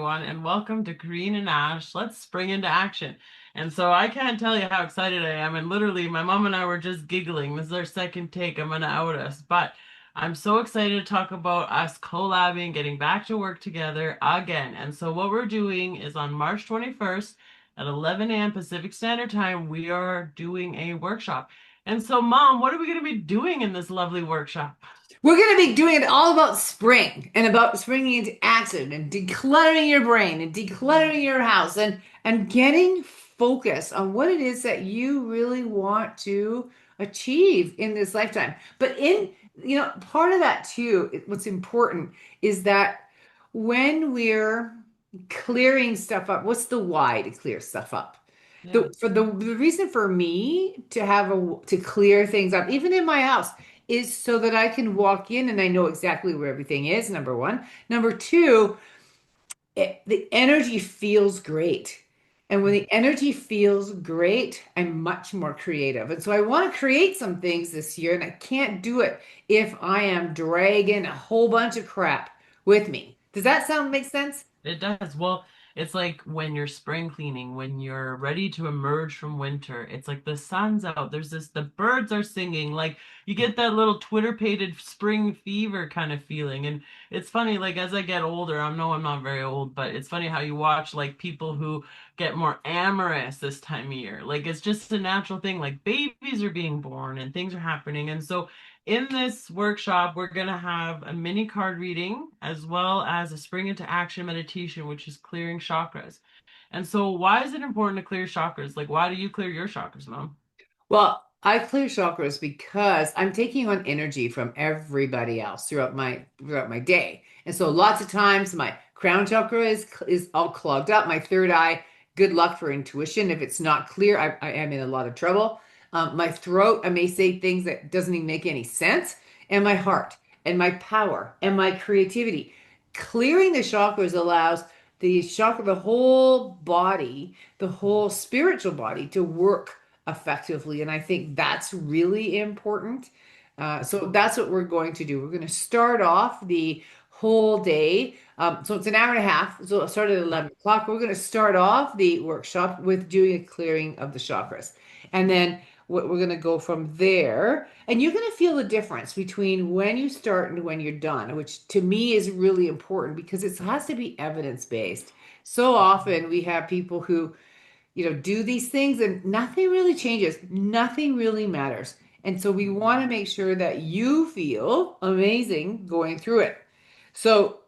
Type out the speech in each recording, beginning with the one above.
everyone, and welcome to Green and Ash. Let's spring into action. And so I can't tell you how excited I am. And literally, my mom and I were just giggling. This is our second take. I'm going to out us. But I'm so excited to talk about us collabing, getting back to work together again. And so what we're doing is on March 21st at 11 a.m. Pacific Standard Time, we are doing a workshop. And so, Mom, what are we going to be doing in this lovely workshop? We're going to be doing it all about spring and about springing into action and decluttering your brain and decluttering your house and getting focused on what it is that you really want to achieve in this lifetime. But part of that too, what's important is that when we're clearing stuff up, what's the why to clear stuff up? Yeah. The reason for me to clear things up, even in my house, is so that I can walk in and I know exactly where everything is, number one. Number two, the energy feels great. And when the energy feels great, I'm much more creative. And so I want to create some things this year, and I can't do it if I am dragging a whole bunch of crap with me. Does that sound make sense? It does. Well, it's like when you're spring cleaning, when you're ready to emerge from winter, it's like the sun's out. The birds are singing. Like you get that little Twitter-pated spring fever kind of feeling. And it's funny, like as I get older, I know I'm not very old, but it's funny how you watch like people who get more amorous this time of year. Like it's just a natural thing. Like babies are being born and things are happening. And so in this workshop, we're going to have a mini card reading as well as a spring into action meditation, which is clearing chakras. And so, why is it important to clear chakras? Like, why do you clear your chakras, Mom? Well, I clear chakras because I'm taking on energy from everybody else throughout my day. And so lots of times my crown chakra is all clogged up. My third eye, good luck for intuition. If it's not clear, I am in a lot of trouble. My throat, I may say things that doesn't even make any sense. And my heart and my power and my creativity. Clearing the chakras allows the whole body, the whole spiritual body to work effectively. And I think that's really important. So that's what we're going to do. We're going to start off the whole day. So it's an hour and a half. So it started at Yeah. 11 o'clock. We're going to start off the workshop with doing a clearing of the chakras. And then we're going to go from there. And you're going to feel the difference between when you start and when you're done, which to me is really important because it has to be evidence-based. So often we have people who do these things and nothing really changes. Nothing really matters. And so we want to make sure that you feel amazing going through it. So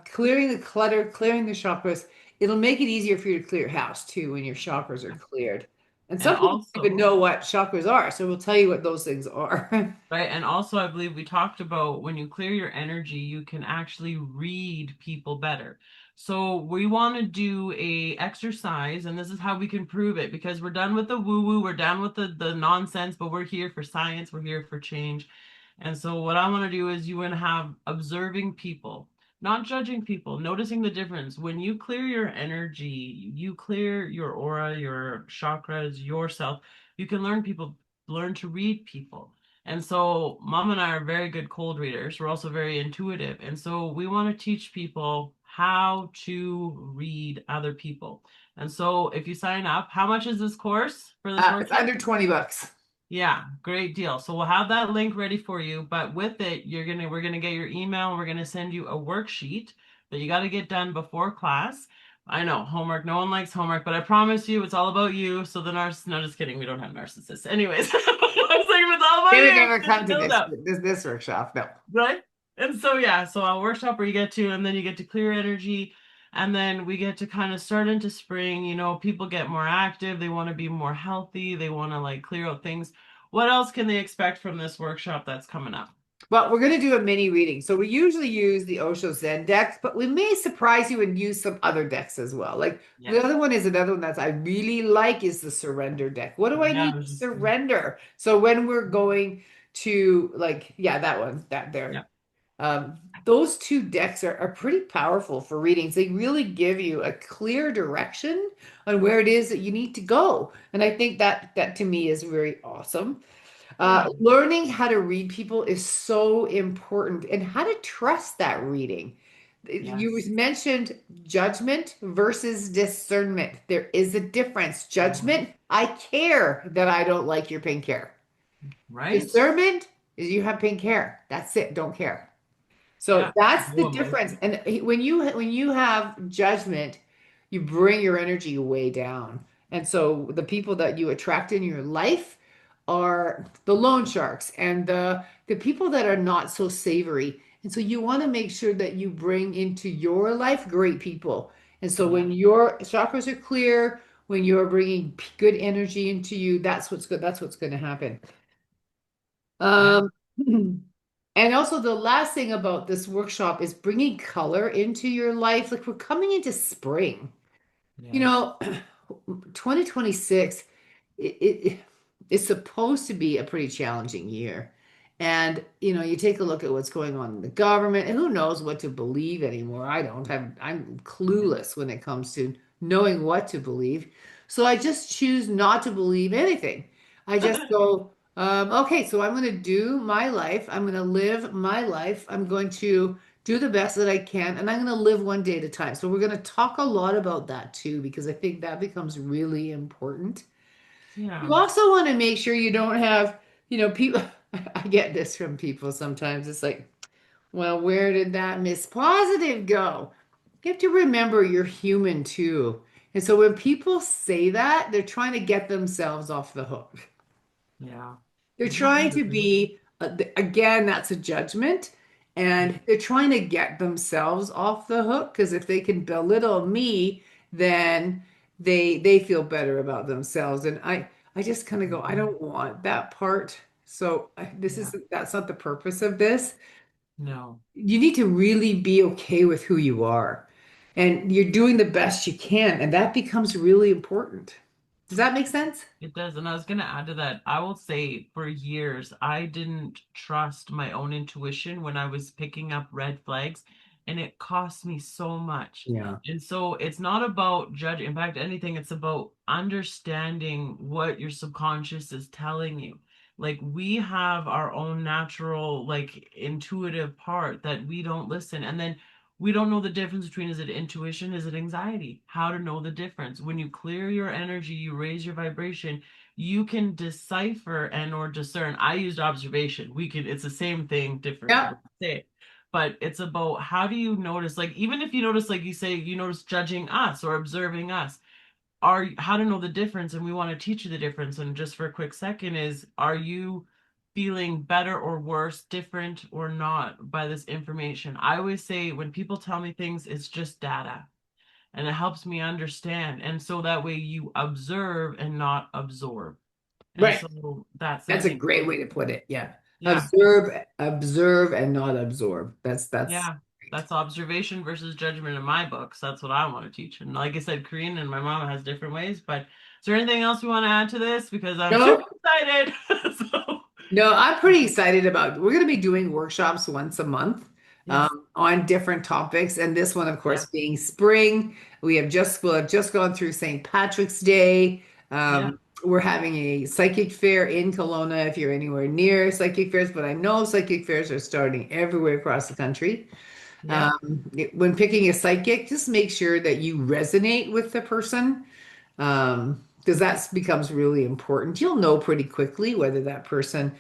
clearing the clutter, clearing the chakras, it'll make it easier for you to clear your house too when your chakras are cleared. And And some people don't even also, know what chakras are, so we'll tell you what those things are. right, and also, I believe we talked about when you clear your energy, you can actually read people better. So we want to do a exercise, and this is how we can prove it because we're done with the woo-woo, we're done with the nonsense, but we're here for science, we're here for change. And so what I want to do is you want to have observing people, not judging people, noticing the difference. When you clear your energy, you clear your aura, your chakras, yourself, you can learn to read people. And so mom and I are very good cold readers. We're also very intuitive. And so we want to teach people how to read other people. And so if you sign up, how much is this course for this It's workshop? under 20 bucks. Yeah, great deal. So we'll have that link ready for you, but with it, we're gonna get your email and we're gonna send you a worksheet that you got to get done before class. I know, homework, no one likes homework, but I promise you it's all about you. So the no, just kidding, we don't have narcissists. Anyways, I was like, it's all about They would you. never Get come the to build this up, this workshop. No. right? And so yeah, so a workshop where you get to, and then you get to clear energy. And then we get to kind of start into spring. People get more active. They want to be more healthy. They want to like clear out things. What else can they expect from this workshop that's coming up? Well, we're going to do a mini reading. So we usually use the Osho Zen decks, but we may surprise you and use some other decks as well. Like the Yes. other one is another one that I really like is the surrender deck. What do I Yeah, need I to was just surrender? So when we're going to like, yeah, that one, that yeah. there. Those two decks are pretty powerful for readings. They really give you a clear direction on where it is that you need to go. And I think that to me is very awesome. Yeah. Learning how to read people is so important and how to trust that reading. You Yes. mentioned judgment versus discernment. There is a difference. Mhm. Judgment, I care that I don't like your pink hair. Right? Discernment is you have pink hair. That's it. Don't care. So Yeah. that's the No difference. emotion. And when you have judgment, you bring your energy way down. And so the people that you attract in your life are the loan sharks and the people that are not so savory. And so you want to make sure that you bring into your life great people. And so Yeah. when your chakras are clear, when you're bringing good energy into you, that's what's good. That's what's going to happen. Yeah. Um, and also the last thing about this workshop is bringing color into your life. Like we're coming into spring. You Yes. know, 2026, it it's supposed to be a pretty challenging year. And you take a look at what's going on in the government, and who knows what to believe anymore. I don't have, I'm Yeah. clueless when it comes to knowing what to believe. So I just choose not to believe anything. I just go, okay, so I'm going to do my life. I'm going to live my life. I'm going to do the best that I can, and I'm going to live one day at a time. So we're going to talk a lot about that too, because I think that becomes really important. You Yeah. also want to make sure you don't have, people. I get this from people sometimes. It's like, well, where did that Miss Positive go? You have to remember you're human too. And so when people say that, they're trying to get themselves off the hook. Yeah. They're trying to Absolutely. be, again, that's a judgment. And they're trying to get themselves off the hook because if they can belittle me, then they feel better about themselves. And I just kind of go, I Mhm. don't want that part. So this Yeah. is that's not the purpose of this. No, You need to really be okay with who you are. And you're doing the best you can, and that becomes really important. Does that make sense? it does. And I was going to add to that. I will say for years, I didn't trust my own intuition when I was picking up red flags, and it cost me so much. Yeah. And so it's not about judging. In fact, anything, it's about understanding what your subconscious is telling you. Like we have our own natural, like intuitive part that we don't listen. And then we don't know the difference between is it intuition, is it anxiety? How to know the difference. When you clear your energy, you raise your vibration, you can decipher and or discern. I used observation. We can, it's the same thing, different way Yeah. to say it. But it's about how do you notice, like even if you notice, like you say, you notice judging us or observing us, are how to know the difference, and we want to teach you the difference. And just for a quick second is, are you feeling better or worse, different or not by this information? I always say when people tell me things, it's just data, and it helps me understand, and so that way you observe and not absorb. And Right. so that's the That's a thing. great So way to put it. Yeah. yeah. Observe and not absorb. That's Yeah, great. that's observation versus judgment in my books. That's what I want to teach. And like I said, Korean and my mama has different ways. But is there anything else we want to add to this? Because I'm super No, excited. So, no, I'm pretty excited about. We're going to be doing workshops once a month yes, on different topics, and this one, of course, yes, being spring. We'll have just gone through St. Patrick's Day. yeah, We're having a psychic fair in Kelowna if you're anywhere near psychic fairs, but I know psychic fairs are starting everywhere across the country. yeah, When picking a psychic, just make sure that you resonate with the person, because that becomes really important. You'll know pretty quickly whether that person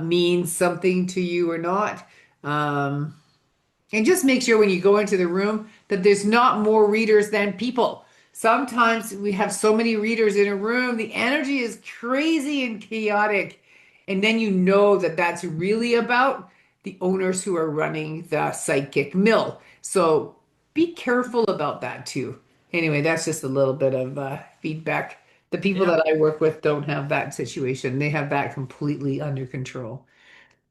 means something to you or not. Um, and just make sure when you go into the room that there's not more readers than people. Sometimes we have so many readers in a room, the energy is crazy and chaotic. And then you know that that's really about the owners who are running the psychic mill. So be careful about that too. Anyway, that's just a little bit of feedback. The people yeah. that I work with don't have that situation, they have that completely under control.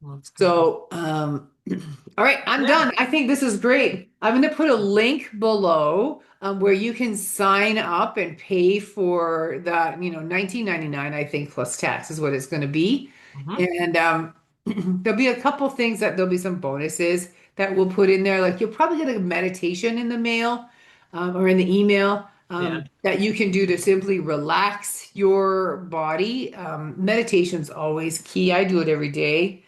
That's good. So, all right, I'm Yeah. done. I think this is great. I'm going to put a link below where you can sign up and pay for the, 19.99, I think, plus tax is what it's going to be. Hmm. And there'll be a couple things that there'll be some bonuses that we'll put in there. Like you'll probably get a meditation in the mail or in the email Yeah. that you can do to simply relax your body. Meditation's always key. I do it every day.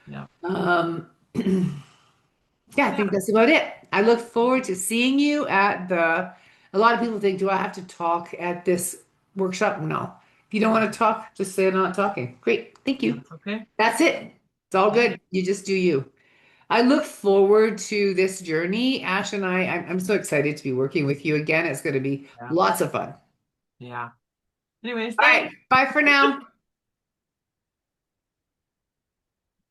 Yeah. Um, yeah, I Yeah. think that's about it. I look forward to seeing you at a lot of people think, do I have to talk at this workshop? No. If you don't want to talk, just say I'm not talking. Great. Thank you. That's okay. That's it. It's all Yeah. good. You just do you. I look forward to this journey. Ash and I'm so excited to be working with you again. It's going to be Yeah. lots of fun. Yeah. Anyways, All thanks. right. Bye for now.